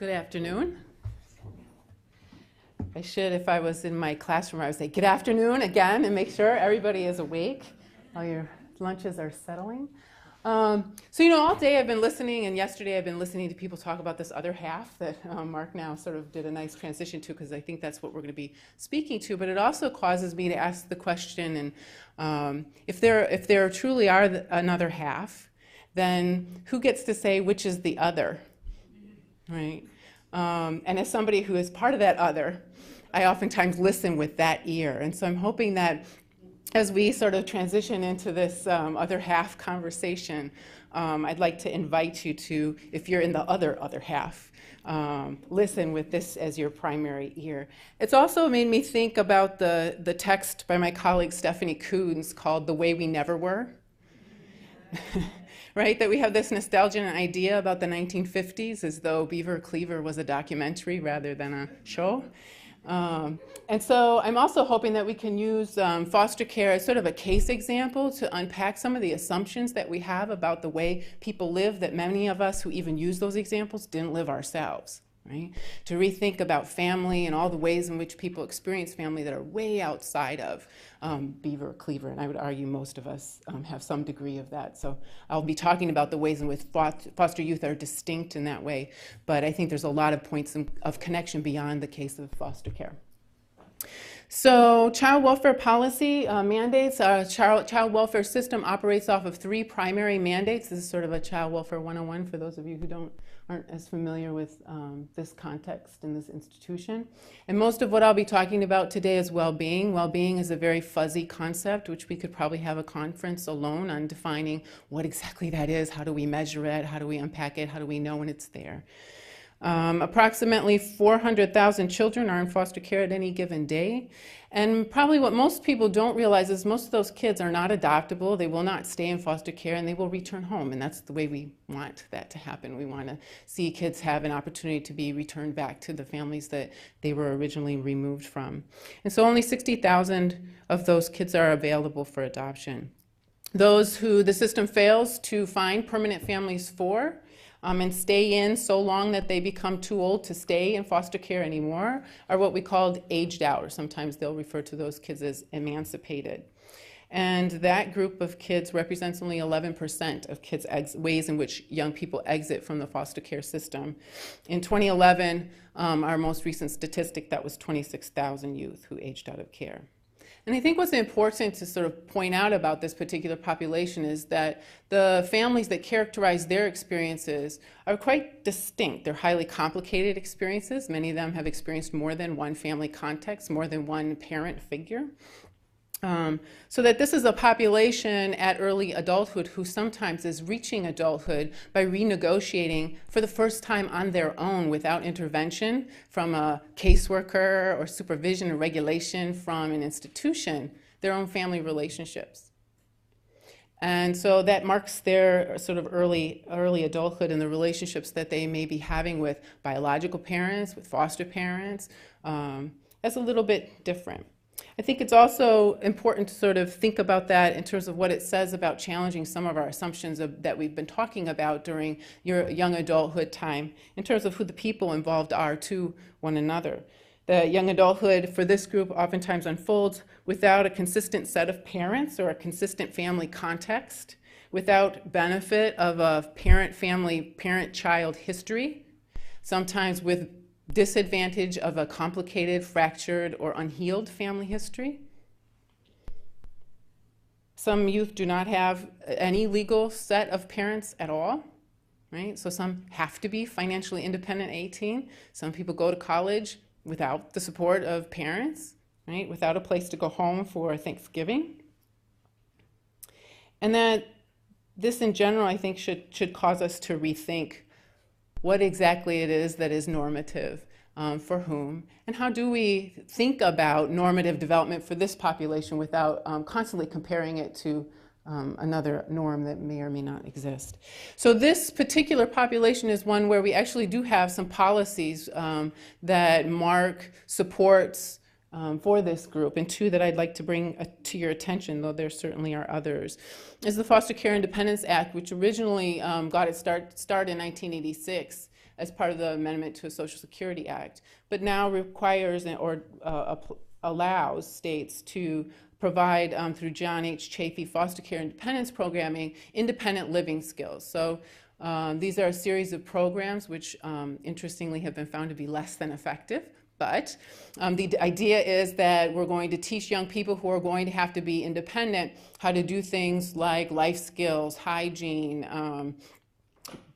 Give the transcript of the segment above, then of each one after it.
Good afternoon. I should, if I was in my classroom, I would say good afternoon again and make sure everybody is awake while your lunches are settling. All day I've been listening, and yesterday I've been listening to people talk about this other half that Mark now sort of did a nice transition to, because I think that's what we're going to be speaking to. But it also causes me to ask the question, and if there truly are another half, then who gets to say which is the other, right? And as somebody who is part of that other, I oftentimes listen with that ear. And so I'm hoping that as we sort of transition into this other half conversation, I'd like to invite you to, if you're in the other half, listen with this as your primary ear. It's also made me think about the text by my colleague Stephanie Coons called The Way We Never Were. Right, that we have this nostalgia and idea about the 1950s as though Beaver Cleaver was a documentary rather than a show. And so I'm also hoping that we can use foster care as sort of a case example to unpack some of the assumptions that we have about the way people live that many of us who even use those examples didn't live ourselves. Right? To rethink about family and all the ways in which people experience family that are way outside of Beaver Cleaver, and I would argue most of us have some degree of that. So I'll be talking about the ways in which foster youth are distinct in that way, but I think there's a lot of points of connection beyond the case of foster care. So child welfare policy mandates, child welfare system operates off of three primary mandates. This is sort of a child welfare 101 for those of you who aren't as familiar with this context in this institution. And most of what I'll be talking about today is well-being. Well-being is a very fuzzy concept, which we could probably have a conference alone on defining what exactly that is, how do we measure it, how do we unpack it, how do we know when it's there. Approximately 400,000 children are in foster care at any given day. And probably what most people don't realize is most of those kids are not adoptable, they will not stay in foster care, and they will return home. And that's the way we want that to happen. We want to see kids have an opportunity to be returned back to the families that they were originally removed from. And so only 60,000 of those kids are available for adoption. Those who the system fails to find permanent families for, and stay in so long that they become too old to stay in foster care anymore are what we called aged out, or sometimes they'll refer to those kids as emancipated. And that group of kids represents only 11% of kids' ways in which young people exit from the foster care system. In 2011, our most recent statistic, that was 26,000 youth who aged out of care. And I think what's important to sort of point out about this particular population is that the families that characterize their experiences are quite distinct. They're highly complicated experiences. Many of them have experienced more than one family context, more than one parent figure. So that this is a population at early adulthood who sometimes is reaching adulthood by renegotiating for the first time on their own without intervention from a caseworker or supervision or regulation from an institution, their own family relationships. And so that marks their sort of early adulthood and the relationships that they may be having with biological parents, with foster parents, as a little bit different. I think it's also important to sort of think about that in terms of what it says about challenging some of our assumptions that we've been talking about during your young adulthood time in terms of who the people involved are to one another. The young adulthood for this group oftentimes unfolds without a consistent set of parents or a consistent family context, without benefit of a parent-child history, sometimes with disadvantage of a complicated, fractured, or unhealed family history. Some youth do not have any legal set of parents at all, right? So some have to be financially independent at 18. Some people go to college without the support of parents, right? Without a place to go home for Thanksgiving. And that this in general, I think, should cause us to rethink what exactly it is that is normative, for whom, and how do we think about normative development for this population without constantly comparing it to another norm that may or may not exist. So this particular population is one where we actually do have some policies that mark, supports, for this group, and two that I'd like to bring to your attention, though there certainly are others, is the Foster Care Independence Act, which originally got its start in 1986 as part of the amendment to the Social Security Act, but now requires or allows states to provide through John H. Chafee foster care independence programming independent living skills. So these are a series of programs which interestingly have been found to be less than effective. But the idea is that we're going to teach young people who are going to have to be independent how to do things like life skills, hygiene,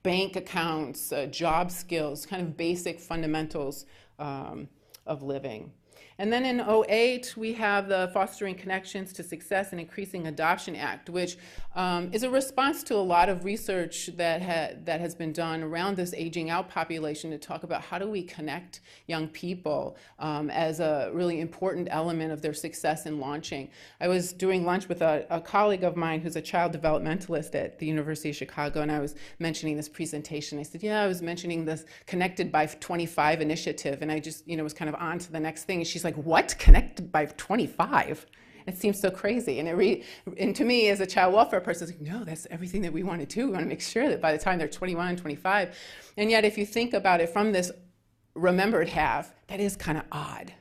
bank accounts, job skills, kind of basic fundamentals of living. And then in 2008, we have the Fostering Connections to Success and Increasing Adoption Act, which is a response to a lot of research that has been done around this aging out population to talk about how do we connect young people as a really important element of their success in launching. I was doing lunch with a colleague of mine who's a child developmentalist at the University of Chicago, and I was mentioning this presentation. I said, yeah, I was mentioning this Connected by 25 initiative, and I just, was kind of on to the next thing. And she's like, what? Connected by 25? It seems so crazy. And to me, as a child welfare person, it's like, no, that's everything that we want to do. We want to make sure that by the time they're 21, 25. And yet, if you think about it from this remembered half, that is kind of odd,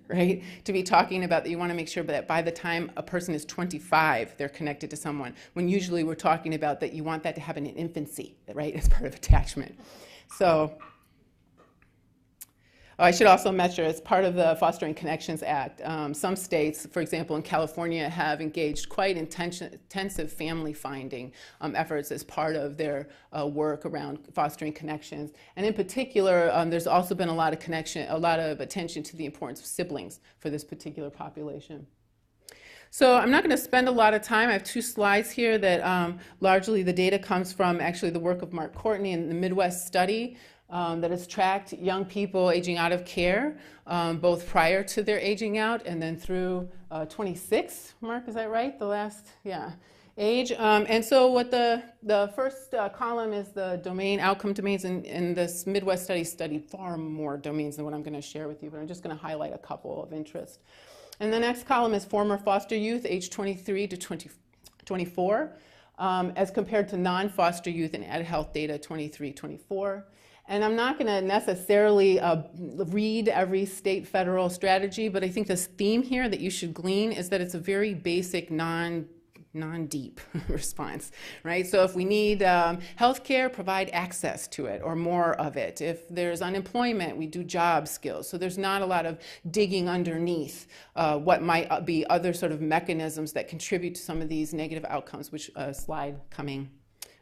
right? To be talking about that you want to make sure that by the time a person is 25, they're connected to someone, when usually we're talking about that you want that to happen in infancy, right, as part of attachment. So, I should also mention, as part of the Fostering Connections Act, some states, for example, in California, have engaged quite intensive family finding efforts as part of their work around fostering connections. And in particular, there's also been a lot of attention to the importance of siblings for this particular population. So I'm not going to spend a lot of time. I have two slides here that largely the data comes from actually the work of Mark Courtney and the Midwest study that has tracked young people aging out of care, both prior to their aging out and then through 26. Mark, is that right? The last, age. And so what the first column is the outcome domains, and this Midwest study studied far more domains than what I'm going to share with you, but I'm just going to highlight a couple of interest. And the next column is former foster youth, age 23 to 24, as compared to non-foster youth and Ed Health data 23-24. And I'm not going to necessarily read every state federal strategy, but I think this theme here that you should glean is that it's a very basic non-deep response, right? So if we need health care, provide access to it or more of it. If there's unemployment, we do job skills. So there's not a lot of digging underneath what might be other sort of mechanisms that contribute to some of these negative outcomes, which a slide coming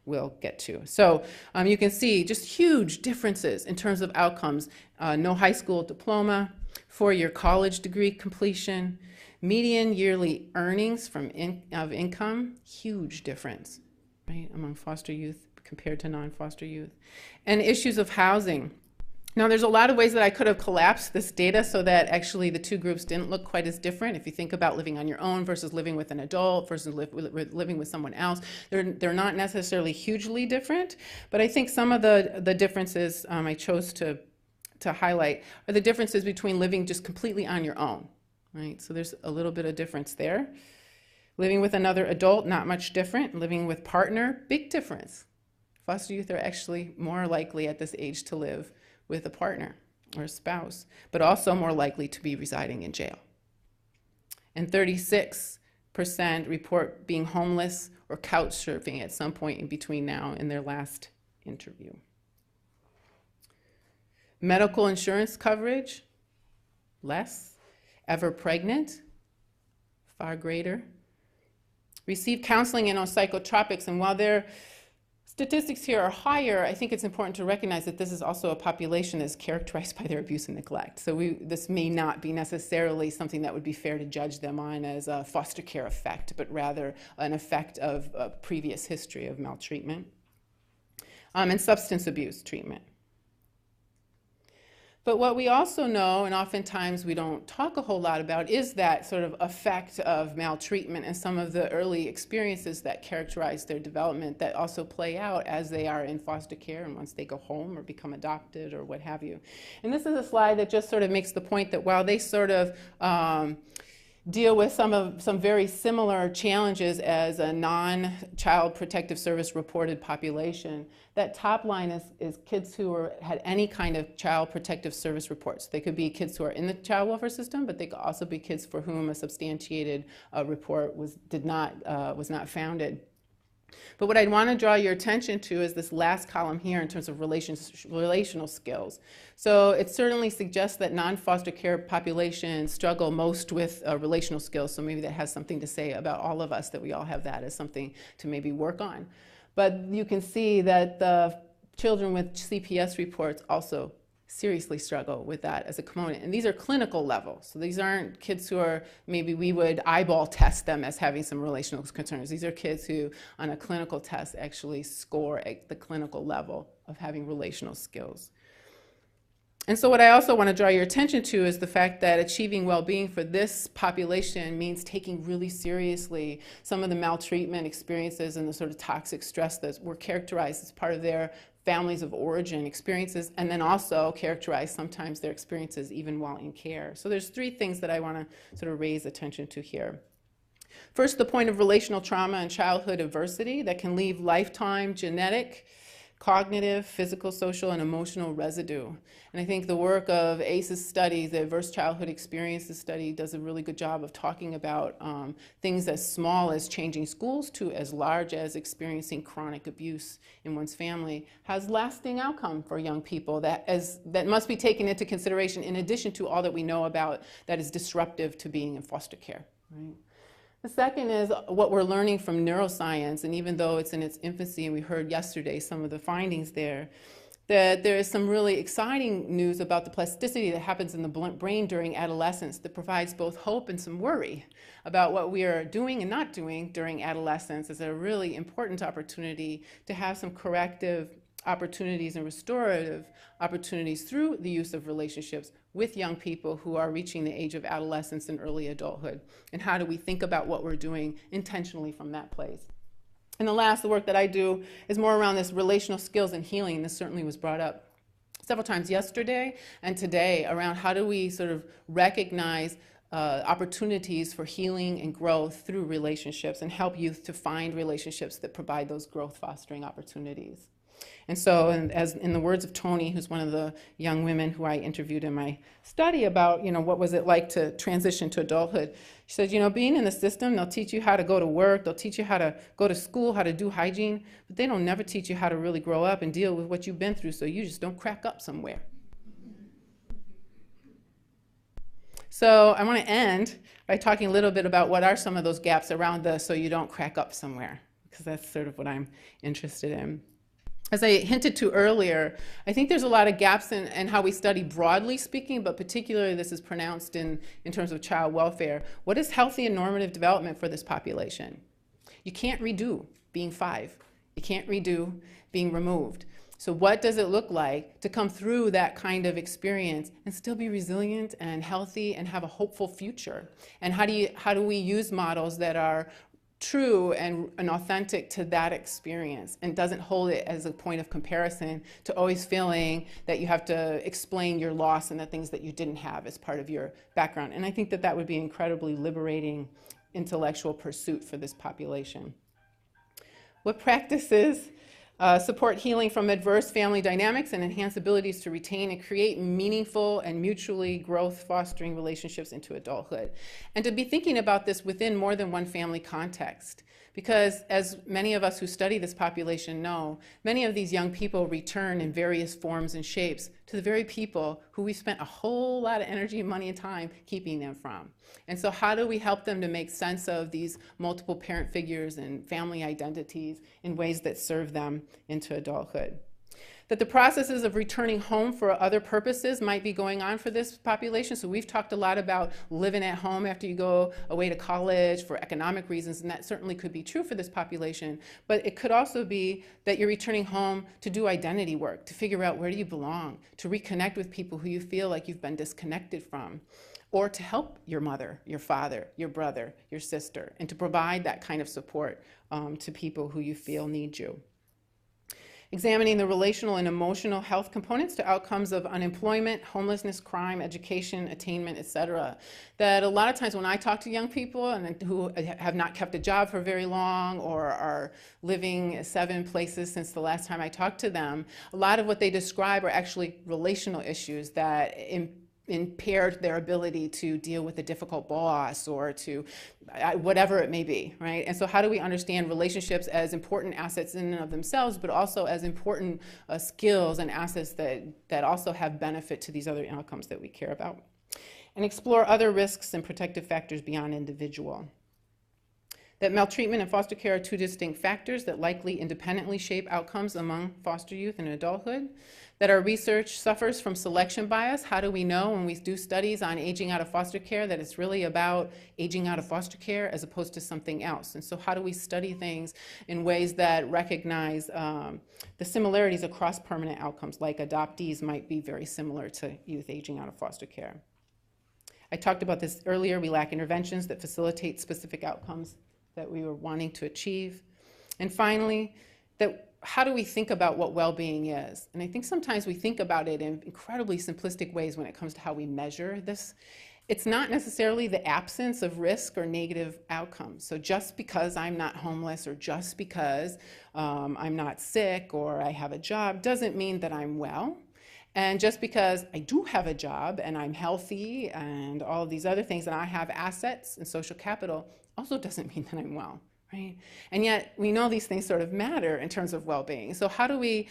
will get to. So you can see just huge differences in terms of outcomes. No high school diploma, 4-year college degree completion, median yearly earnings of income, huge difference, right, among foster youth compared to non-foster youth. And issues of housing. Now, there's a lot of ways that I could have collapsed this data so that actually the two groups didn't look quite as different. If you think about living on your own versus living with an adult versus living with someone else, they're not necessarily hugely different. But I think some of the differences I chose to highlight are the differences between living just completely on your own, right? So there's a little bit of difference there. Living with another adult, not much different. Living with partner, big difference. Foster youth are actually more likely at this age to live with a partner or a spouse, but also more likely to be residing in jail. And 36% report being homeless or couch surfing at some point in between now and their last interview. Medical insurance coverage, less. Ever pregnant, far greater. Receive counseling and on psychotropics, and while their statistics here are higher, I think it's important to recognize that this is also a population that's characterized by their abuse and neglect. So this may not be necessarily something that would be fair to judge them on as a foster care effect, but rather an effect of a previous history of maltreatment. And substance abuse treatment. But what we also know, and oftentimes we don't talk a whole lot about, is that sort of effect of maltreatment and some of the early experiences that characterize their development that also play out as they are in foster care and once they go home or become adopted or what have you. And this is a slide that just sort of makes the point that while they sort of deal with some very similar challenges as a non-child protective service reported population, that top line is kids who had any kind of child protective service reports. They could be kids who are in the child welfare system, but they could also be kids for whom a substantiated report was not founded. But what I'd want to draw your attention to is this last column here in terms of relational skills. So it certainly suggests that non-foster care populations struggle most with relational skills, so maybe that has something to say about all of us, that we all have that as something to maybe work on. But you can see that the children with CPS reports also seriously struggle with that as a component. And these are clinical levels. So these aren't kids who are, maybe we would eyeball test them as having some relational concerns. These are kids who, on a clinical test, actually score at the clinical level of having relational skills. And so what I also want to draw your attention to is the fact that achieving well-being for this population means taking really seriously some of the maltreatment experiences and the sort of toxic stress that were characterized as part of their families of origin experiences, and then also characterize sometimes their experiences even while in care. So there's three things that I want to sort of raise attention to here. First, the point of relational trauma and childhood adversity that can leave lifetime genetic, cognitive, physical, social, and emotional residue. And I think the work of ACE's study, the Adverse Childhood Experiences study, does a really good job of talking about things as small as changing schools to as large as experiencing chronic abuse in one's family has lasting outcome for young people that must be taken into consideration in addition to all that we know about that is disruptive to being in foster care. Right? The second is what we're learning from neuroscience, and even though it's in its infancy, and we heard yesterday some of the findings there, that there is some really exciting news about the plasticity that happens in the brain during adolescence that provides both hope and some worry about what we are doing and not doing during adolescence as a really important opportunity to have some corrective opportunities and restorative opportunities through the use of relationships with young people who are reaching the age of adolescence and early adulthood. And how do we think about what we're doing intentionally from that place? And the work that I do is more around this relational skills and healing. This certainly was brought up several times yesterday and today around how do we sort of recognize opportunities for healing and growth through relationships and help youth to find relationships that provide those growth fostering opportunities. And so, as in the words of Tony, who's one of the young women who I interviewed in my study about, what was it like to transition to adulthood, she said, being in the system, they'll teach you how to go to work, they'll teach you how to go to school, how to do hygiene, but they don't never teach you how to really grow up and deal with what you've been through, so you just don't crack up somewhere. So I want to end by talking a little bit about what are some of those gaps around the so you don't crack up somewhere, because that's sort of what I'm interested in. As I hinted to earlier, I think there's a lot of gaps in how we study broadly speaking, but particularly this is pronounced in terms of child welfare. What is healthy and normative development for this population? You can't redo being 5. You can't redo being removed. So what does it look like to come through that kind of experience and still be resilient and healthy and have a hopeful future? And how do we use models that are true and authentic to that experience and doesn't hold it as a point of comparison to always feeling that you have to explain your loss and the things that you didn't have as part of your background. And I think that would be an incredibly liberating intellectual pursuit for this population. What practices support healing from adverse family dynamics and enhance abilities to retain and create meaningful and mutually growth-fostering relationships into adulthood? And to be thinking about this within more than one family context. Because as many of us who study this population know, many of these young people return in various forms and shapes to the very people who we spent a whole lot of energy, money, and time keeping them from. And so how do we help them to make sense of these multiple parent figures and family identities in ways that serve them into adulthood? that the processes of returning home for other purposes might be going on for this population. So we've talked a lot about living at home after you go away to college for economic reasons, and that certainly could be true for this population. But it could also be that you're returning home to do identity work, to figure out where do you belong, to reconnect with people who you feel like you've been disconnected from, or to help your mother, your father, your brother, your sister, and to provide that kind of support to people who you feel need you. Examining the relational and emotional health components to outcomes of unemployment, homelessness, crime, education, attainment, etc. That a lot of times when I talk to young people and who have not kept a job for very long or are living 7 places since the last time I talked to them, a lot of what they describe are actually relational issues that impaired their ability to deal with a difficult boss or to whatever it may be, right? And so how do we understand relationships as important assets in and of themselves, but also as important skills and assets that also have benefit to these other outcomes that we care about? And explore other risks and protective factors beyond individual. That maltreatment and foster care are 2 distinct factors that likely independently shape outcomes among foster youth and adulthood. That our research suffers from selection bias. How do we know when we do studies on aging out of foster care that it's really about aging out of foster care as opposed to something else? And so how do we study things in ways that recognize the similarities across permanent outcomes, like adoptees might be very similar to youth aging out of foster care? I talked about this earlier. We lack interventions that facilitate specific outcomes that we were wanting to achieve. And finally, that how do we think about what well-being is? And I think sometimes we think about it in incredibly simplistic ways when it comes to how we measure this. It's not necessarily the absence of risk or negative outcomes. So just because I'm not homeless or just because I'm not sick or I have a job doesn't mean that I'm well. And just because I do have a job and I'm healthy and all of these other things and I have assets and social capital also doesn't mean that I'm well. Right? And yet we know these things sort of matter in terms of well-being. So how do we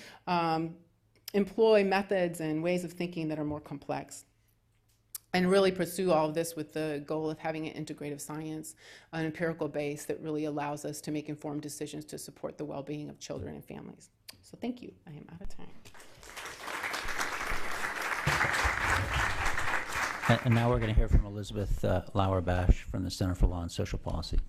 employ methods and ways of thinking that are more complex and really pursue all of this with the goal of having an integrative science, an empirical base that really allows us to make informed decisions to support the well-being of children and families. So thank you. I am out of time. And now we're going to hear from Elizabeth Lauerbash from the Center for Law and Social Policy.